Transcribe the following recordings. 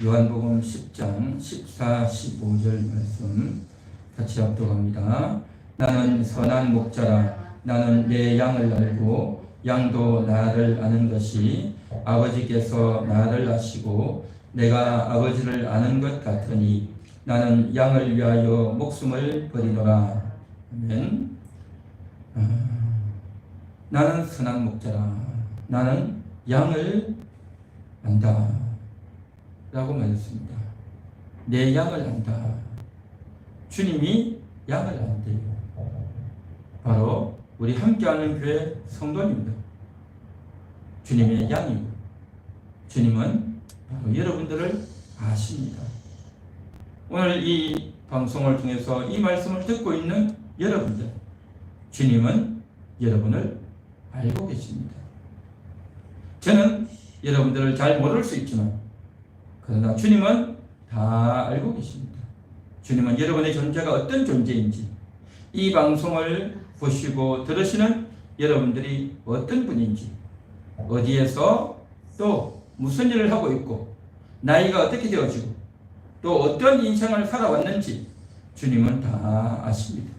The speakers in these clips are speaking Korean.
요한복음 10장 14, 15절 말씀 같이 합독합니다. 나는 선한 목자라. 나는 내 양을 알고 양도 나를 아는 것이 아버지께서 나를 아시고 내가 아버지를 아는 것 같으니 나는 양을 위하여 목숨을 버리노라. 아멘. 나는 선한 목자라. 나는 양을 안다 라고 말했습니다. 내 양을 안다. 주님이 양을 안대요. 바로 우리 함께하는 교회 성도님들, 주님의 양이고 주님은 바로 여러분들을 아십니다. 오늘 이 방송을 통해서 이 말씀을 듣고 있는 여러분들, 주님은 여러분을 알고 계십니다. 저는 여러분들을 잘 모를 수 있지만 그러나 주님은 다 알고 계십니다. 주님은 여러분의 존재가 어떤 존재인지, 이 방송을 보시고 들으시는 여러분들이 어떤 분인지, 어디에서 또 무슨 일을 하고 있고 나이가 어떻게 되어지고 또 어떤 인생을 살아왔는지 주님은 다 아십니다.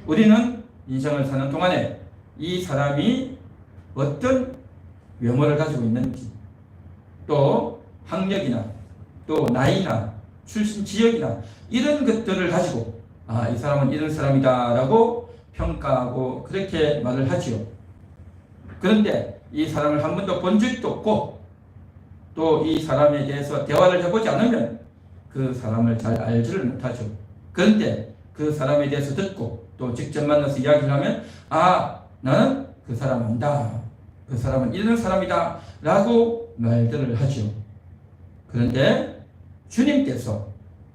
우리는 인생을 사는 동안에 이 사람이 어떤 외모를 가지고 있는지, 또 학력이나 또 나이나 출신 지역이나 이런 것들을 가지고 이 사람은 이런 사람이다 라고 평가하고 그렇게 말을 하지요. 그런데 이 사람을 한 번도 본 적도 없고 또 이 사람에 대해서 대화를 해보지 않으면 그 사람을 잘 알지를 못하죠. 그런데 그 사람에 대해서 듣고 또 직접 만나서 이야기를 하면 나는 그 사람 안다, 그 사람은 이런 사람이다 라고 말들을 하죠. 그런데 주님께서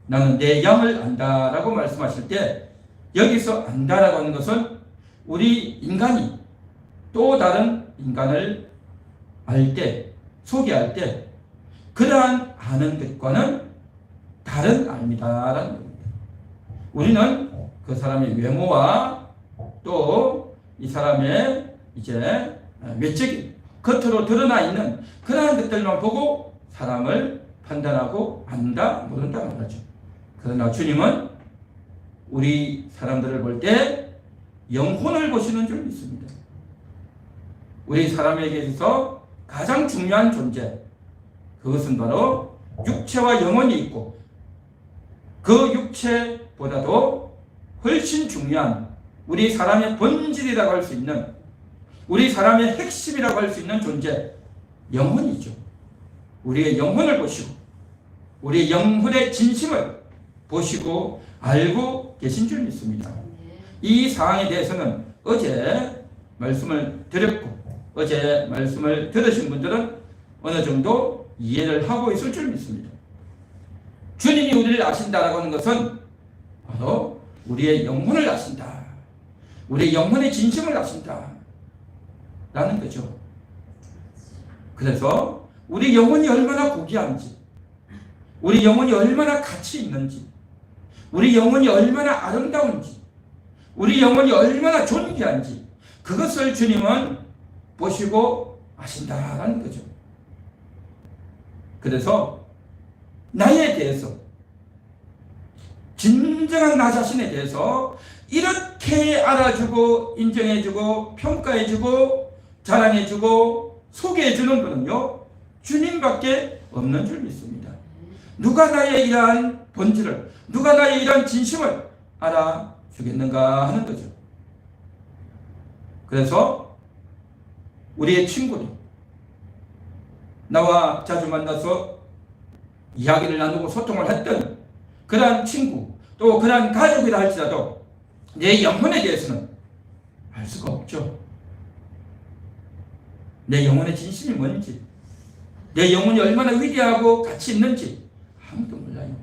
나는 내 양을 안다 라고 말씀하실 때 여기서 안다라고 하는 것은 우리 인간이 또 다른 인간을 알 때, 소개할 때 그러한 아는 것과는 다른 압니다라는 겁니다. 우리는 그 사람의 외모와 또 이 사람의 이제 외적인 겉으로 드러나 있는 그러한 것들만 보고 사람을 판단하고 안다, 모른다 말하죠. 그러나 주님은 우리 사람들을 볼 때 영혼을 보시는 줄 믿습니다. 우리 사람에게 있어서 가장 중요한 존재, 그것은 바로 육체와 영혼이 있고 그 육체보다도 훨씬 중요한 우리 사람의 본질이라고 할 수 있는, 우리 사람의 핵심이라고 할 수 있는 존재, 영혼이죠. 우리의 영혼을 보시고 우리의 영혼의 진심을 보시고 알고 계신 줄 믿습니다. 이 사항에 대해서는 어제 말씀을 드렸고 어제 말씀을 들으신 분들은 어느 정도 이해를 하고 있을 줄 믿습니다. 주님이 우리를 아신다라고 하는 것은 바로 우리의 영혼을 아신다, 우리의 영혼의 진심을 아신다 라는 거죠. 그래서 우리 영혼이 얼마나 고귀한지, 우리 영혼이 얼마나 가치 있는지, 우리 영혼이 얼마나 아름다운지, 우리 영혼이 얼마나 존귀한지 그것을 주님은 보시고 아신다라는 거죠. 그래서 나에 대해서, 진정한 나 자신에 대해서 이렇게 알아주고 인정해주고 평가해주고 자랑해주고 소개해주는 분은요 주님밖에 없는 줄 믿습니다. 누가 나의 이러한 본질을, 누가 나의 이러한 진심을 알아주겠는가 하는 거죠. 그래서 우리의 친구들, 나와 자주 만나서 이야기를 나누고 소통을 했던 그러한 친구, 또 그러한 가족이라 할지라도 내 영혼에 대해서는 알 수가 없죠. 내 영혼의 진심이 뭔지, 내 영혼이 얼마나 위대하고 가치 있는지 아무도 몰라요.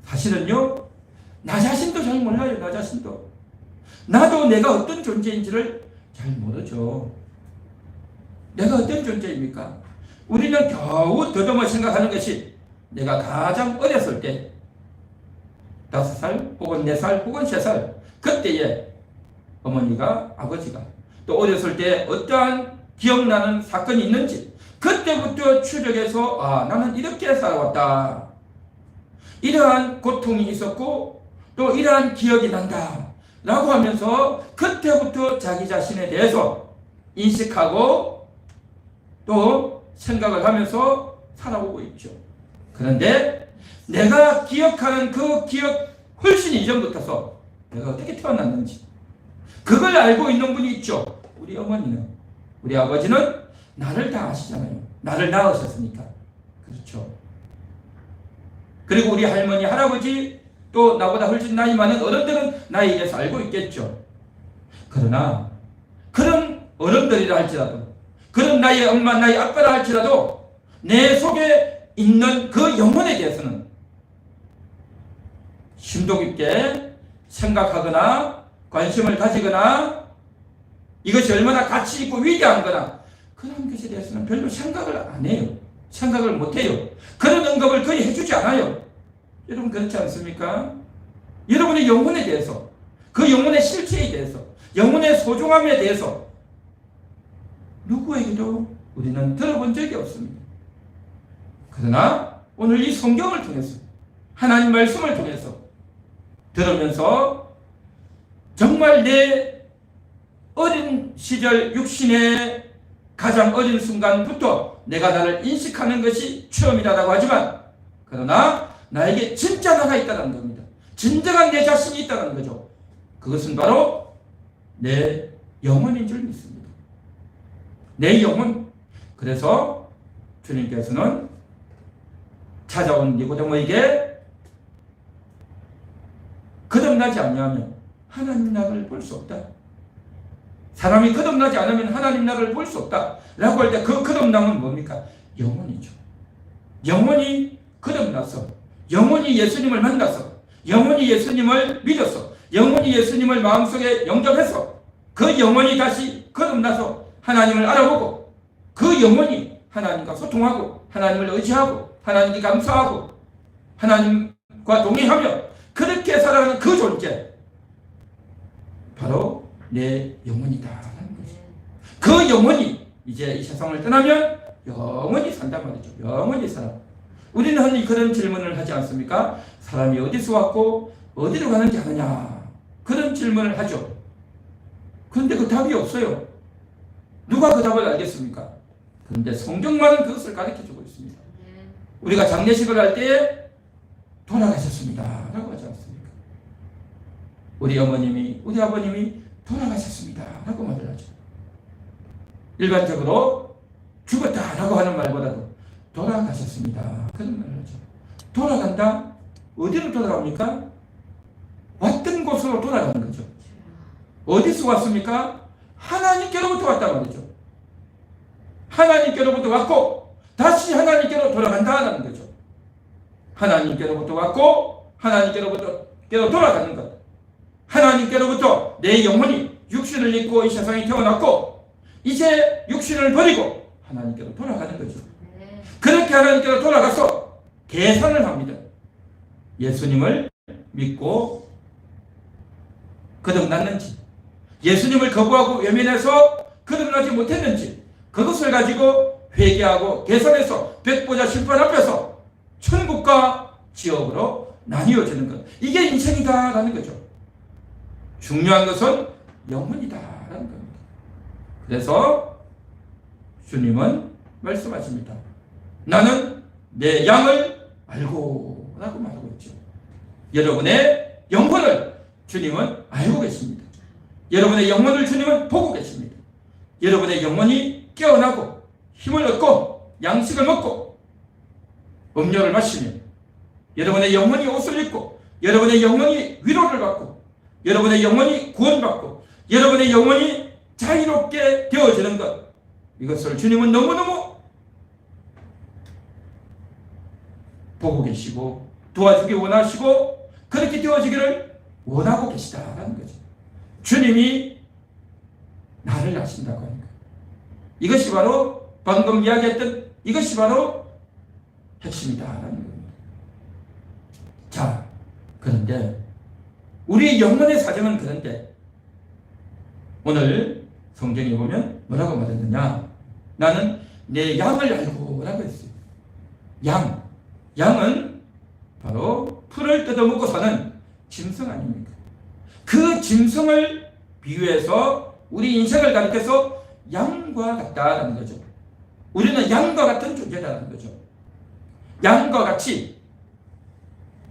사실은요, 나 자신도 잘 몰라요. 나 자신도. 나도 내가 어떤 존재인지를 잘 모르죠. 내가 어떤 존재입니까? 우리는 겨우 더듬어 생각하는 것이 내가 가장 어렸을 때 5살 혹은 4살 혹은 3살 그때에 어머니가, 아버지가 또 어렸을 때 어떠한 기억나는 사건이 있는지, 그때부터 추적해서 나는 이렇게 살아왔다, 이러한 고통이 있었고 또 이러한 기억이 난다 라고 하면서 그때부터 자기 자신에 대해서 인식하고 또 생각을 하면서 살아오고 있죠. 그런데 내가 기억하는 그 기억 훨씬 이전부터서 내가 어떻게 태어났는지 그걸 알고 있는 분이 있죠. 우리 어머니는, 우리 아버지는 나를 다 아시잖아요. 나를 낳으셨으니까. 그렇죠. 그리고 우리 할머니, 할아버지, 또 나보다 훨씬 나이 많은 어른들은 나에 대해서 알고 있겠죠. 그러나 그런 어른들이라 할지라도, 그런 나의 엄마, 나의 아빠라 할지라도 내 속에 있는 그 영혼에 대해서는 심도 깊게 생각하거나 관심을 가지거나 이것이 얼마나 가치 있고 위대한 거나 그런 것에 대해서는 별로 생각을 안 해요. 생각을 못 해요. 그런 언급을 거의 해주지 않아요. 여러분 그렇지 않습니까? 여러분의 영혼에 대해서, 그 영혼의 실체에 대해서, 영혼의 소중함에 대해서 누구에게도 우리는 들어본 적이 없습니다. 그러나 오늘 이 성경을 통해서, 하나님 말씀을 통해서 들으면서 정말 내 어린 시절 육신의 가장 어린 순간부터 내가 나를 인식하는 것이 처음이라고 하지만, 그러나 나에게 진짜 나가 있다는 겁니다. 진정한 내 자신이 있다는 거죠. 그것은 바로 내 영혼인 줄 믿습니다. 내 영혼. 그래서 주님께서는 찾아온 니고데모에게 거듭나지 아니하면 하나님 나라를 볼 수 없다. 사람이 거듭나지 않으면 하나님 나라를 볼 수 없다 라고 할 때 그 거듭남은 뭡니까? 영혼이죠. 영혼이 거듭나서, 영혼이 예수님을 만나서, 영혼이 예수님을 믿어서, 영혼이 예수님을 마음속에 영접해서 그 영혼이 다시 거듭나서 하나님을 알아보고, 그 영혼이 하나님과 소통하고 하나님을 의지하고 하나님께 감사하고 하나님과 동행하며 그렇게 살아가는 그 존재, 바로 내 영혼이다라는 거죠. 그 영혼이 이제 이 세상을 떠나면 영원히 산단 말이죠. 영원히 살아. 우리는 흔히 그런 질문을 하지 않습니까? 사람이 어디서 왔고 어디로 가는지 아느냐, 그런 질문을 하죠. 그런데 그 답이 없어요. 누가 그 답을 알겠습니까? 그런데 성경만은 그것을 가르쳐주고 있습니다. 우리가 장례식을 할 때 돌아가셨습니다 라고 하지 않습니까? 우리 어머님이, 우리 아버님이 돌아가셨습니다 라고 말을 하죠. 일반적으로 죽었다 라고 하는 말보다도 돌아가셨습니다 그런 말을 하죠. 돌아간다? 어디로 돌아갑니까? 왔던 곳으로 돌아가는 거죠. 어디서 왔습니까? 하나님께로부터 왔단 말이죠. 하나님께로부터 왔고 다시 하나님께로 돌아간다는 거죠. 하나님께로부터 왔고 하나님께로부터 돌아가는 것. 하나님께로부터 내 영혼이 육신을 입고 이 세상에 태어났고 이제 육신을 버리고 하나님께로 돌아가는 거죠. 그렇게 하나님께로 돌아가서 계산을 합니다. 예수님을 믿고 거듭났는지, 예수님을 거부하고 외면해서 거듭나지 못했는지, 그것을 가지고 회개하고 계산해서 백보자 심판 앞에서 천국과 지옥으로 나뉘어지는 것. 이게 인생이다라는 거죠. 중요한 것은 영혼이다라는 겁니다. 그래서 주님은 말씀하십니다. 나는 내 양을 알고 라고 말하고 있죠. 여러분의 영혼을 주님은 알고 계십니다. 여러분의 영혼을 주님은 보고 계십니다. 여러분의 영혼이 깨어나고 힘을 얻고 양식을 먹고 음료를 마시며 여러분의 영혼이 옷을 입고 여러분의 영혼이 위로를 받고 여러분의 영혼이 구원받고 여러분의 영혼이 자유롭게 되어지는 것, 이것을 주님은 너무너무 보고 계시고 도와주기 원하시고 그렇게 되어지기를 원하고 계시다라는 거죠. 주님이 나를 아신다고 하는 거예요. 이것이 바로 방금 이야기했던 이것이 바로 핵심이다라는 겁니다. 자, 그런데 우리 영혼의 사정은 그런데 오늘 성경에 보면 뭐라고 말했느냐? 나는 내 양을 알고 라고 했어요. 양은 바로 풀을 뜯어먹고 사는 짐승 아닙니까? 그 짐승을 비유해서 우리 인생을 가리켜서 양과 같다라는 거죠. 우리는 양과 같은 존재다라는 거죠. 양과 같이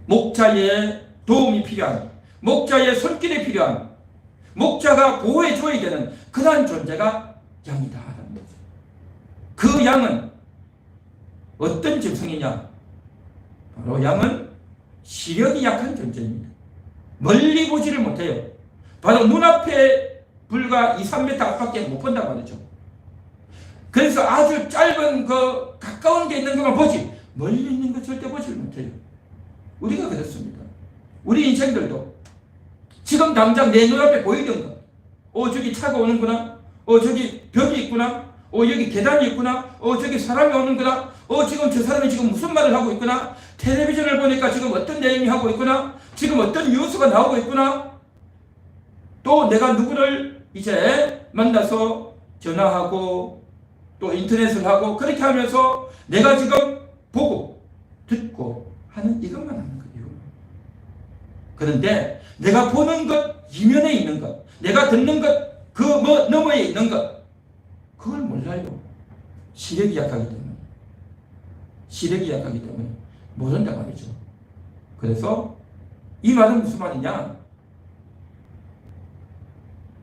목자의 도움이 필요한, 목자의 손길이 필요한, 목자가 보호해 줘야 되는 그러한 존재가 양이다라는 거죠. 그 양은 어떤 짐승이냐? 바로 양은 시력이 약한 존재입니다. 멀리 보지를 못해요. 바로 눈앞에 불과 2, 3m 앞밖에 못 본다고 하죠. 그래서 아주 짧은 그 가까운 게 있는 것만 보지 멀리 있는 것 절대 보지를 못해요. 우리가 그렇습니다. 우리 인생들도 지금 당장 내 눈앞에 보이던 것, 저기 차가 오는구나, 저기 벽이 있구나, 여기 계단이 있구나, 저기 사람이 오는구나, 지금 저 사람이 지금 무슨 말을 하고 있구나, 텔레비전을 보니까 지금 어떤 내용이 하고 있구나, 지금 어떤 뉴스가 나오고 있구나, 또 내가 누구를 이제 만나서 전화하고 또 인터넷을 하고 그렇게 하면서 내가 지금 보고 듣고 하는 이것만 하는 거예요. 그런데 내가 보는 것 이면에 있는 것, 내가 듣는 것 그 너머에 있는 것, 그걸 몰라요. 시력이 약하기 때문에 모른단 말이죠. 그래서 이 말은 무슨 말이냐?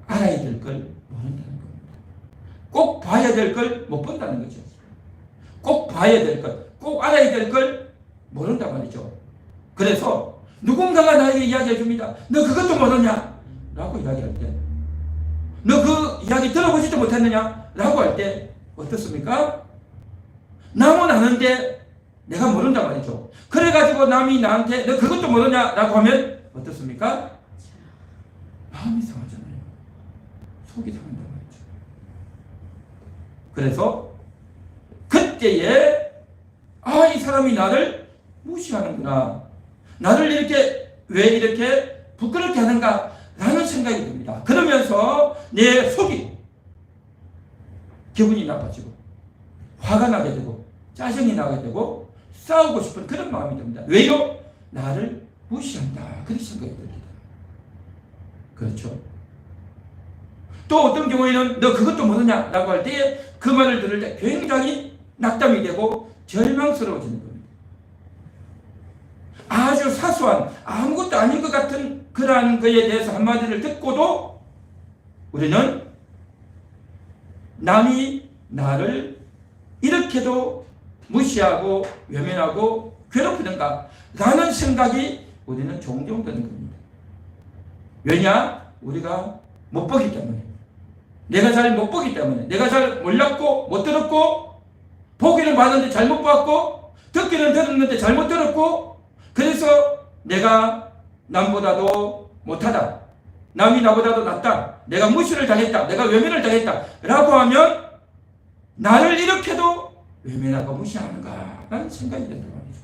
알아야 될 걸 모른다는 겁니다. 꼭 봐야 될 걸 못 본다는 거죠. 꼭 봐야 될 것, 꼭 알아야 될 걸 모른단 말이죠. 그래서 누군가가 나에게 이야기해 줍니다. 너 그것도 모르냐? 라고 이야기할 때, 너 그 이야기 들어보지도 못했느냐? 라고 할 때 어떻습니까? 남은 아는데 내가 모른단 말이죠. 그래가지고 남이 나한테 너 그것도 모르냐? 라고 하면 어떻습니까? 마음이 상하잖아요. 속이 상한단 말이죠. 그래서 그때에 이 사람이 나를 무시하는구나, 나를 왜 이렇게 부끄럽게 하는가 라는 생각이 듭니다. 그러면서 내 속이 기분이 나빠지고 화가 나게 되고 짜증이 나게 되고 싸우고 싶은 그런 마음이 듭니다. 왜요? 나를 무시한다, 그렇게 생각이 듭니다. 그렇죠. 또 어떤 경우에는 너 그것도 모르냐? 라고 할 때 그 말을 들을 때 굉장히 낙담이 되고 절망스러워지는 겁니다. 아주 사소한 아무것도 아닌 것 같은 그러한 거에 대해서 한마디를 듣고도 우리는 남이 나를 이렇게도 무시하고 외면하고 괴롭히는가 라는 생각이 우리는 종종 드는 겁니다. 왜냐? 우리가 못 보기 때문에, 내가 잘 못 보기 때문에, 내가 잘 몰랐고 못 들었고, 보기는 봤는데 잘못 봤고, 듣기는 들었는데 잘못 들었고, 그래서 내가 남보다도 못하다, 남이 나보다도 낫다, 내가 무시를 당했다, 내가 외면을 당했다 라고 하면 나를 이렇게도 외면하고 무시하는가 라는 생각이 든단 말이죠.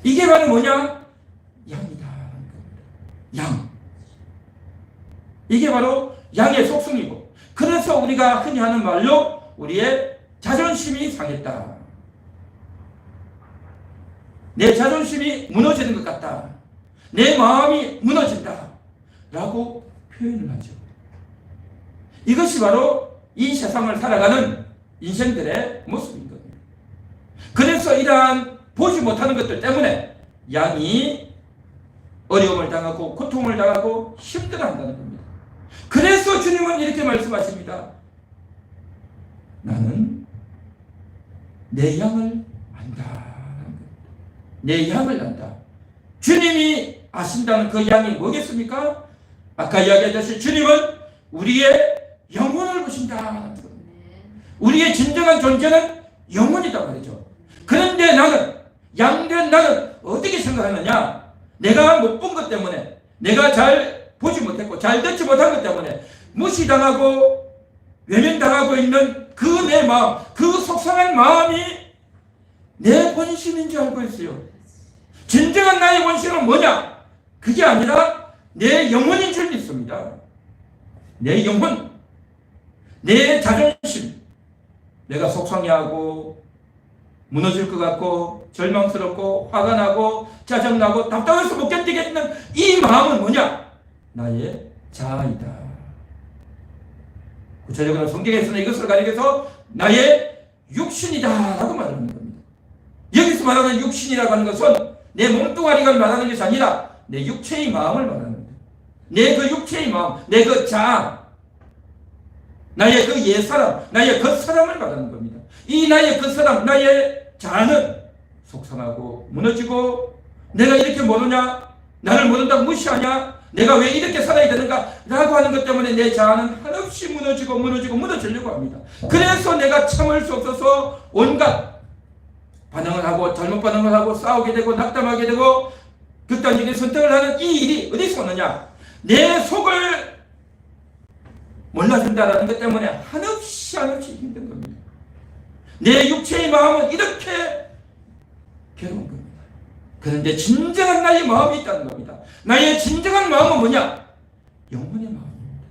이게 바로 뭐냐? 양이다 라는 겁니다. 양. 이게 바로 양의 속성이고, 그래서 우리가 흔히 하는 말로 우리의 자존심이 상했다, 내 자존심이 무너지는 것 같다, 내 마음이 무너진다 라고 표현을 하죠. 이것이 바로 이 세상을 살아가는 인생들의 모습인 겁니다. 그래서 이러한 보지 못하는 것들 때문에 양이 어려움을 당하고 고통을 당하고 힘들어한다는 겁니다. 그래서 주님은 이렇게 말씀하십니다. 나는 내 양을 안다. 내 양을 안다. 주님이 아신다는 그 양이 뭐겠습니까? 아까 이야기했듯이 주님은 우리의 영혼을 보신다. 우리의 진정한 존재는 영혼이다 말이죠. 그런데 나는, 양된 나는 어떻게 생각하느냐? 내가 못 본 것 때문에, 내가 잘 보지 못했고 잘 듣지 못한 것 때문에 무시당하고 외면당하고 있는 그 내 마음, 그 속상한 마음이 내 본심인 줄 알고 있어요. 진정한 나의 본심은 뭐냐? 그게 아니라 내 영혼인 줄 믿습니다. 내 영혼, 내 자존심, 내가 속상해하고 무너질 것 같고 절망스럽고 화가 나고 짜증나고 답답해서 못 견디겠는 이 마음은 뭐냐? 나의 자아이다. 구체적으로 성경에서는 이것을 가리켜서 나의 육신이다 라고 말하는 겁니다. 여기서 말하는 육신이라고 하는 것은 내 몸뚱아리가 말하는 것이 아니라 내 육체의 마음을 말하는 겁니다. 내 그 육체의 마음, 내 그 자아, 나의 그 옛사람, 나의 겉사람을 말하는 겁니다. 이 나의 겉사람, 나의 자아는 속상하고 무너지고 내가 이렇게 모르냐? 나를 모른다고 무시하냐? 내가 왜 이렇게 살아야 되는가? 라고 하는 것 때문에 내 자아는 한없이 무너지려고 합니다. 그래서 내가 참을 수 없어서 온갖 반응을 하고 잘못 반응을 하고 싸우게 되고 낙담하게 되고 극단적인 선택을 하는 이 일이 어디서 오느냐? 내 속을 몰라준다라는 것 때문에 한없이 힘든 겁니다. 내 육체의 마음은 이렇게 괴로운 겁니다. 그런데 진정한 나의 마음이 있다는 겁니다. 나의 진정한 마음은 뭐냐? 영혼의 마음입니다.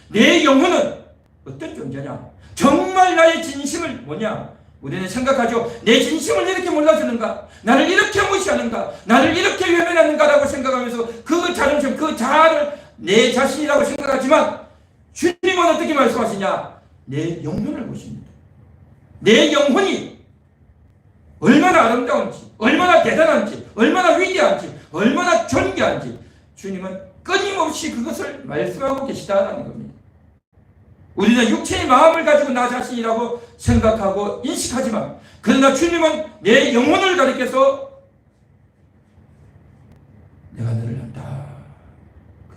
내 영혼은 어떤 존재냐? 정말 나의 진심을 뭐냐? 우리는 생각하죠. 내 진심을 이렇게 몰라주는가? 나를 이렇게 무시하는가? 나를 이렇게 외면하는가라고 생각하면서 그 자존심, 그 자아를 내 자신이라고 생각하지만 주님은 어떻게 말씀하시냐? 내 영혼을 보십니다. 내 영혼이 얼마나 아름다운지, 얼마나 대단한지, 얼마나 위대한지, 얼마나 존귀한지 주님은 끊임없이 그것을 말씀하고 계시다라는 겁니다. 우리는 육체의 마음을 가지고 나 자신이라고 생각하고 인식하지만 그러나 주님은 내 영혼을 가리켜서 내가 너를 안다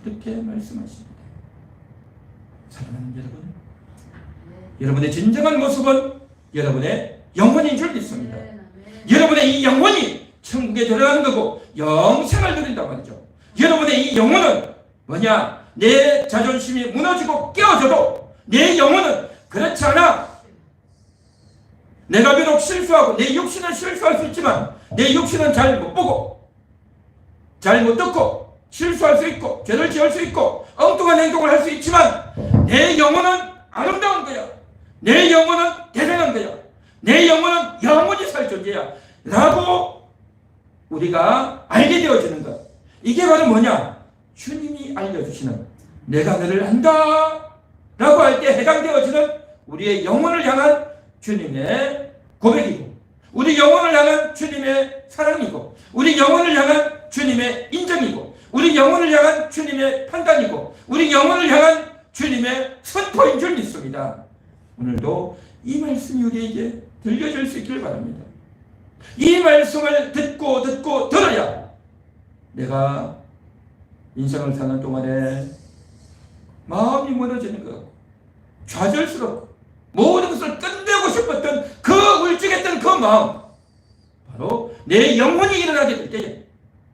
그렇게 말씀하십니다. 사랑하는 여러분, 여러분의 진정한 모습은 여러분의 영혼인 줄 믿습니다. 여러분의 이 영혼이 천국에 들어가는 거고 영생을 누린단 말이죠. 여러분의 이 영혼은 뭐냐? 내 자존심이 무너지고 깨어져도 내 영혼은 그렇지 않아. 내가 비록 실수하고 내 육신은 실수할 수 있지만 내 육신은 잘 못 보고 잘 못 듣고 실수할 수 있고 죄를 지을 수 있고 엉뚱한 행동을 할 수 있지만 내 영혼은 아름다운 거야. 내 영혼은 대단한 거야. 내 영혼은 영원히 살 존재야 라고 우리가 알게 되어지는 것, 이게 바로 뭐냐? 주님이 알려주시는 내가 너를 안다 라고 할 때 해당되어지는 우리의 영혼을 향한 주님의 고백이고 우리 영혼을 향한 주님의 사랑이고 우리 영혼을 향한 주님의 인정이고 우리 영혼을 향한 주님의 판단이고 우리 영혼을 향한 주님의 선포인 줄 믿습니다. 오늘도 이 말씀이 우리에게 들려질 수 있길 바랍니다. 이 말씀을 듣고 들어야 내가 인생을 사는 동안에 마음이 무너지는 것 같고 좌절스럽고 모든 것을 끝내고 싶었던 그 울적했던 그 마음, 바로 내 영혼이 일어나게 될 때에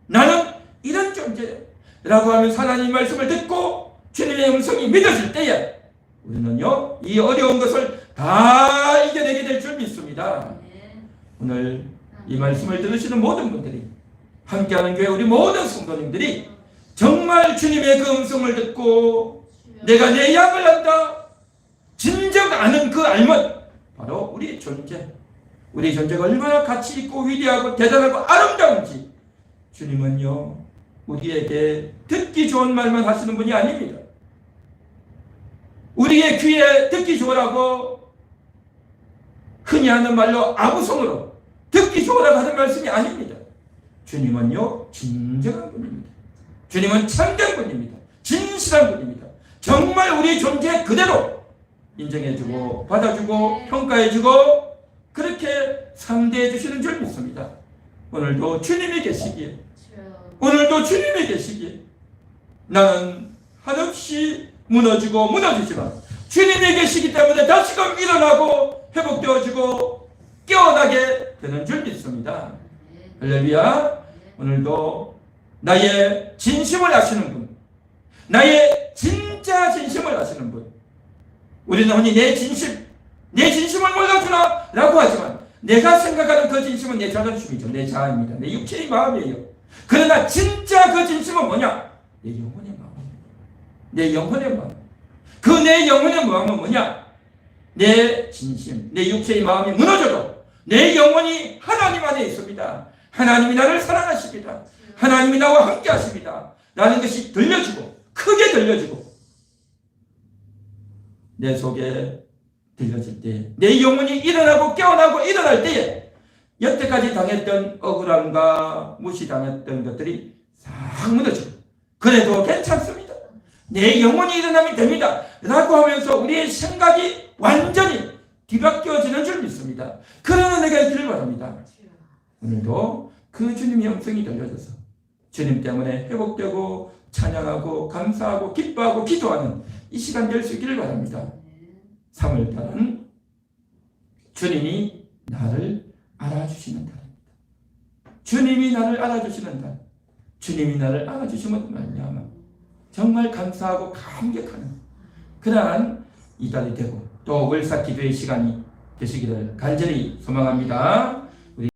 나는 이런 존재라고 하면서 하나님 말씀을 듣고 주님의 음성이 믿어질 때에 우리는요 이 어려운 것을 다 이겨내게 될 줄 믿습니다. 오늘 이 말씀을 들으시는 모든 분들이, 함께하는 교회 우리 모든 성도님들이 정말 주님의 그 음성을 듣고 내가 내 양을 안다 진정 아는 그 알면 바로 우리의 존재, 우리 존재가 얼마나 가치 있고 위대하고 대단하고 아름다운지 주님은요 우리에게 듣기 좋은 말만 하시는 분이 아닙니다. 우리의 귀에 듣기 좋으라고 흔히 하는 말로 아부성으로 듣기 좋으라고 하는 말씀이 아닙니다. 주님은요 진정한 분입니다. 주님은 참된 분입니다. 진실한 분입니다. 정말 우리 존재 그대로 인정해주고 받아주고 평가해주고 그렇게 상대해 주시는 줄 믿습니다. 오늘도 주님이 계시기에 나는 한없이 무너지지만 주님이 계시기 때문에 다시금 일어나고 회복되어지고 깨어나게 되는 줄 믿습니다. 할렐루야. 오늘도 나의 진심을 아시는 분, 나의 진짜 진심을 아시는 분, 우리는 흔히 내 진심을 몰라주나 라고 하지만 내가 생각하는 그 진심은 내 자존심이죠. 내 자아입니다. 내 육체의 마음이에요. 그러나 진짜 그 진심은 뭐냐? 내 영혼의 마음입니다. 내 영혼의 마음. 그 내 영혼의 마음은 뭐냐? 내 진심, 내 육체의 마음이 무너져도 내 영혼이 하나님 안에 있습니다. 하나님이 나를 사랑하십니다. 하나님이 나와 함께 하십니다. 라는 것이 들려지고 크게 들려지고 내 속에 들려질 때 내 영혼이 일어나고 깨어나고 일어날 때에 여태까지 당했던 억울함과 무시당했던 것들이 싹 무너지고 그래도 괜찮습니다. 내 영혼이 일어나면 됩니다. 라고 하면서 우리의 생각이 완전히 뒤바뀌어지는 줄 믿습니다. 그런 은혜가 있기를 바랍니다. 오늘도 그 주님의 음성이 들려져서 주님 때문에 회복되고 찬양하고 감사하고 기뻐하고 기도하는 이 시간 될 수 있기를 바랍니다. 3월달은 주님이 나를 알아주시는 달입니다. 주님이 나를 알아주시는 달. 주님이 나를 알아주시면 말미암아 정말 감사하고 감격하는 그러한 이달이 되고 또 월사 기도의 시간이 되시기를 간절히 소망합니다.